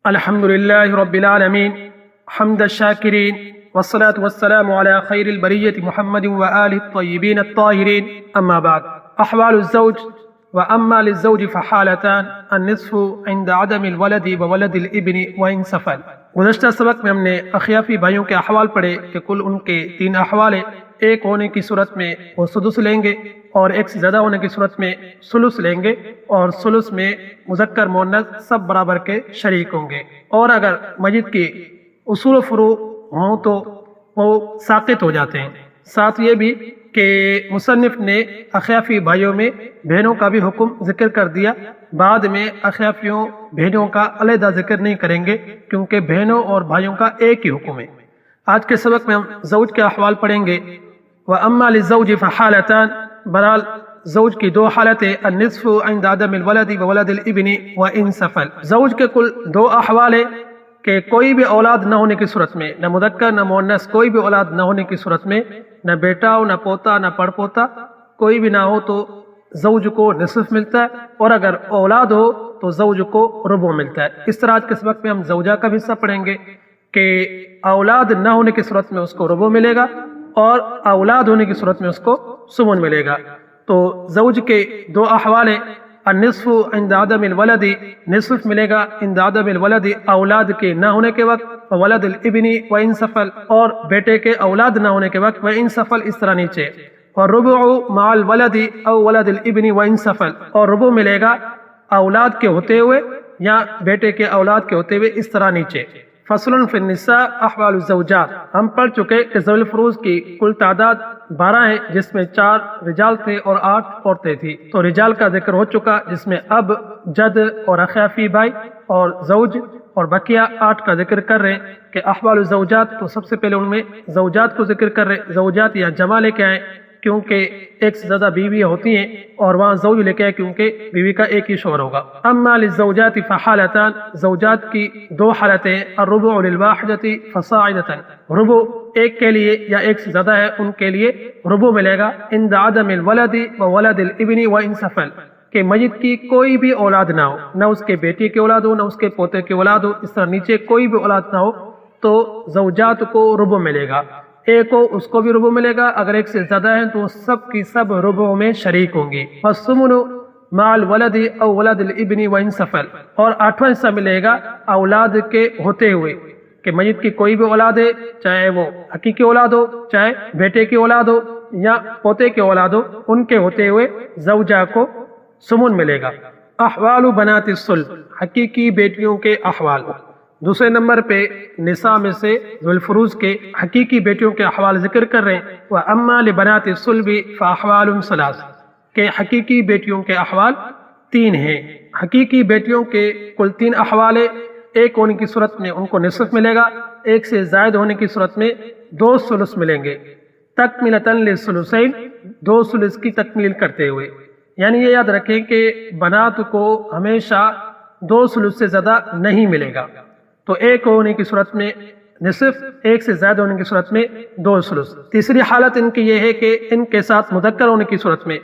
الحمد لله رب العالمين حمد الشاكرين والصلاة والسلام على خير البرية محمد وآله الطيبين الطاهرين أما بعد. أحوال الزوج. وأما للزوج فحالتان: النصف عند عدم الولد وولد الابن وإن سفل. گزشتہ سبق میں ہم نے اخیافی بھائیوں کے احوال پڑھے کہ کل ان کے 3 احوال ہیں. ایک ہونے کی صورت میں وہ سدس لیں گے، اور ایک سے زیادہ ہونے کی صورت میں ثلث لیں گے، اور ثلث میں مذکر مؤنث سب برابر کے شریک ہوں گے. اور اگر میت کی اصول و فروع ہوں تو وہ ساقط ہو جاتے ہیں. ساتھ یہ بھی کہ مصنف نے اخیافی بھائیوں میں بہنوں کا بھی حکم ذکر کر دیا. بعد میں اخیافیوں بہنوں کا علیحدہ ذکر نہیں کریں گے کیونکہ بہنوں اور بھائیوں کا ایک ہی حکم ہے. آج کے سبق میں ہم زوج کے احوال پڑھیں گے. وَأَمَّا لِلزَّوْجِ فَحَالَتَانِ. بہرحال زوج کی 2 حالتیں: النصف عند عدم الولد وولد الابن وإن سفل. زوج کے کل 2 احوال ہیں کہ کوئی بھی اولاد نہ ہونے کی صورت میں، نہ مذکر نہ مؤنث، کوئی بھی اولاد نہ ہونے کی صورت میں، نہ بیٹا ہو، نہ پوتا، نہ پڑ پوتا، کوئی بھی نہ ہو تو زوج کو نصف ملتا ہے، اور اگر اولاد ہو تو زوج کو ربع ملتا ہے. اس طرح آج کے سبق میں ہم زوجہ کا بھی حصہ پڑھیں گے کہ اولاد نہ ہونے کی صورت میں اس کو ربع ملے گا، اور اولاد ہونے کی صورت میں اس کو ثمن ملے گا. تو زوج کے 2 احوال ہیں: النصف عند عدم الولد، نصف ملے گا عند عدم الولد اولاد کے نہ ہونے کے وقت، ولد الابن وان سفل، اور بیٹے کے اولاد نہ ہونے کے وقت، وان سفل اس طرح نیچے. اور ربع مع الولد او ولد الابن وان سفل، اور ربع ملے گا اولاد کے ہوتے ہوئے یا بیٹے کے اولاد کے ہوتے ہوئے اس طرح نیچے. فصل فی النساء احوال الزوجات. ہم پڑھ چکے کہ ذوی الفروض کی کل تعداد 12 ہے، جس میں 4 رجال تھے اور 8 عورتیں تھی. تو رجال کا ذکر ہو چکا جس میں اب، جد اور اخیافی بھائی اور زوج، اور بقیہ 8 کا ذکر کر رہے ہیں کہ احوال الزوجات. تو سب سے پہلے ان میں زوجات کو ذکر کر رہے ہیں. زوجات یا جمع لے کے آئیں کیونکہ ایک سے زیادہ بیوی ہوتی ہیں، اور وہاں زوج لے کے آئے کیونکہ بیوی کا ایک ہی شوہر ہوگا. اما للزوجات فحالتان. زوجات کی 2 حالتیں: الربع للواحدۃ فصاعدۃ. ربع ایک کے لیے یا ایک سے زیادہ ہے ان کے لیے ربع ملے گا عند عدم الولد وولد الابن وان سفل، کہ میت کی کوئی بھی اولاد نہ ہو، نہ اس کے بیٹے کی اولاد ہو، نہ اس کے پوتے کی اولاد ہو، اس طرح نیچے کوئی بھی اولاد نہ ہو تو زوجات کو ربع ملے گا. ایک ہو اس کو بھی ربع ملے گا، اگر ایک سے زیادہ ہیں تو سب کی سب ربع میں شریک ہوں گی. والثمن مع الولد او ولد الابن وان سفل. اور 8واں حصہ ملے گا اولاد کے ہوتے ہوئے، کہ میت کی کوئی بھی اولاد ہے، چاہے وہ حقیقی اولاد ہو، چاہے بیٹے کی اولاد ہو یا پوتے کی اولاد ہو، ان کے ہوتے ہوئے زوجہ کو ثمن ملے گا. احوال بنات الصلب. حقیقی بیٹیوں کے احوال. دوسرے نمبر پہ نساء میں سے ذوی الفروض کے حقیقی بیٹیوں کے احوال ذکر کر رہے ہیں. وَأَمَّا لِبَنَاتِ الصُّلْبِ فَأَحْوَالٌ ثَلَاثٌ. کہ حقیقی بیٹیوں کے احوال 3 ہیں. حقیقی بیٹیوں کے کل 3 احوال ہیں. ایک ہونے کی صورت میں ان کو نصف ملے گا، ایک سے زائد ہونے کی صورت میں 2 ثلث ملیں گے. تکملۃ للثلثین، 2 ثلث کی تکمیل کرتے ہوئے. یعنی یہ یاد رکھیں کہ بنات کو ہمیشہ 2 ثلث سے زیادہ نہیں ملے گا. تو ایک ہونے کی صورت میں نصف، ایک سے زائد ہونے کی صورت میں 2 ثلث. تیسری حالت ان کی یہ ہے کہ ان کے ساتھ مذکر ہونے کی صورت میں،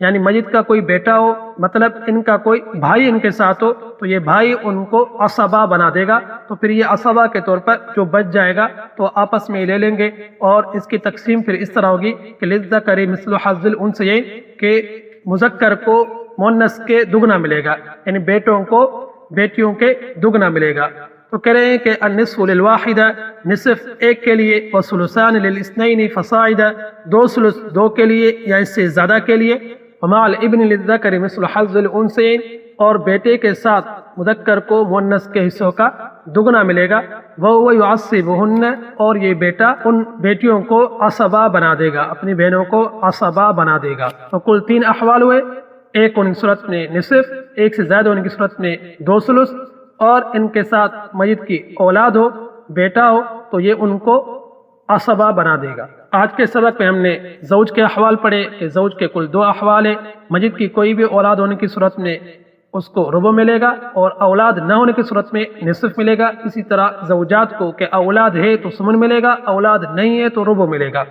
یعنی میت کا کوئی بیٹا ہو، مطلب ان کا کوئی بھائی ان کے ساتھ ہو، تو یہ بھائی ان کو عصبہ بنا دے گا. تو پھر یہ عصبہ کے طور پر جو بچ جائے گا تو آپس میں لے لیں گے، اور اس کی تقسیم پھر اس طرح ہوگی کہ للذکر مثل حظ الانثیین، کہ مذکر کو مؤنث کے دگنا ملے گا، یعنی بیٹوں کو بیٹیوں کے دگنا ملے گا. تو کہہ رہے ہیں کہ النصف للواحدہ، نصف ایک کے لیے، وثلثان للاثنین فصاعدا، 2 ثلث 2 کے لیے یا اس سے زیادہ کے لیے. ومع الابن للذکر مثل حظ الانثیین، اور بیٹے کے ساتھ مذکر کو مؤنث کے حصوں کا دگنا ملے گا. وهو يعصبهن، اور یہ بیٹا ان بیٹیوں کو عصبہ بنا دے گا، اپنی بہنوں کو عصبہ بنا دے گا. تو کل 3 احوال ہوئے. ایک ہونے کی صورت میں نصف، ایک سے زائد ہونے کی صورت میں 2 ثلث، اور ان کے ساتھ میت کی اولاد ہو، بیٹا ہو تو یہ ان کو عصبہ بنا دے گا. آج کے سبق میں ہم نے زوج کے احوال پڑھے کہ زوج کے کل 2 احوال ہیں. میت کی کوئی بھی اولاد ہونے کی صورت میں اس کو ربع ملے گا، اور اولاد نہ ہونے کی صورت میں نصف ملے گا. اسی طرح زوجات کو کہ اولاد ہے تو ثمن ملے گا، اولاد نہیں ہے تو ربع ملے گا.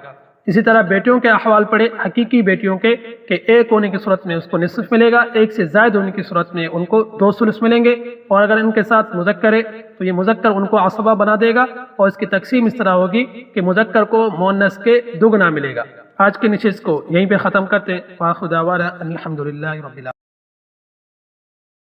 اسی طرح بیٹیوں کے احوال پڑھے حقیقی بیٹیوں کے کہ ایک ہونے کی صورت میں اس کو نصف ملے گا، ایک سے زائد ہونے کی صورت میں ان کو 2 ثلث ملیں گے، اور اگر ان کے ساتھ مذکر ہے تو یہ مذکر ان کو عصبہ بنا دے گا، اور اس کی تقسیم اس طرح ہوگی کہ مذکر کو مؤنث کے دگنا ملے گا۔ آج کی نشست کو یہیں پہ ختم کرتے ہیں۔ وآخر دعوانا ان الحمد للہ رب العالمین۔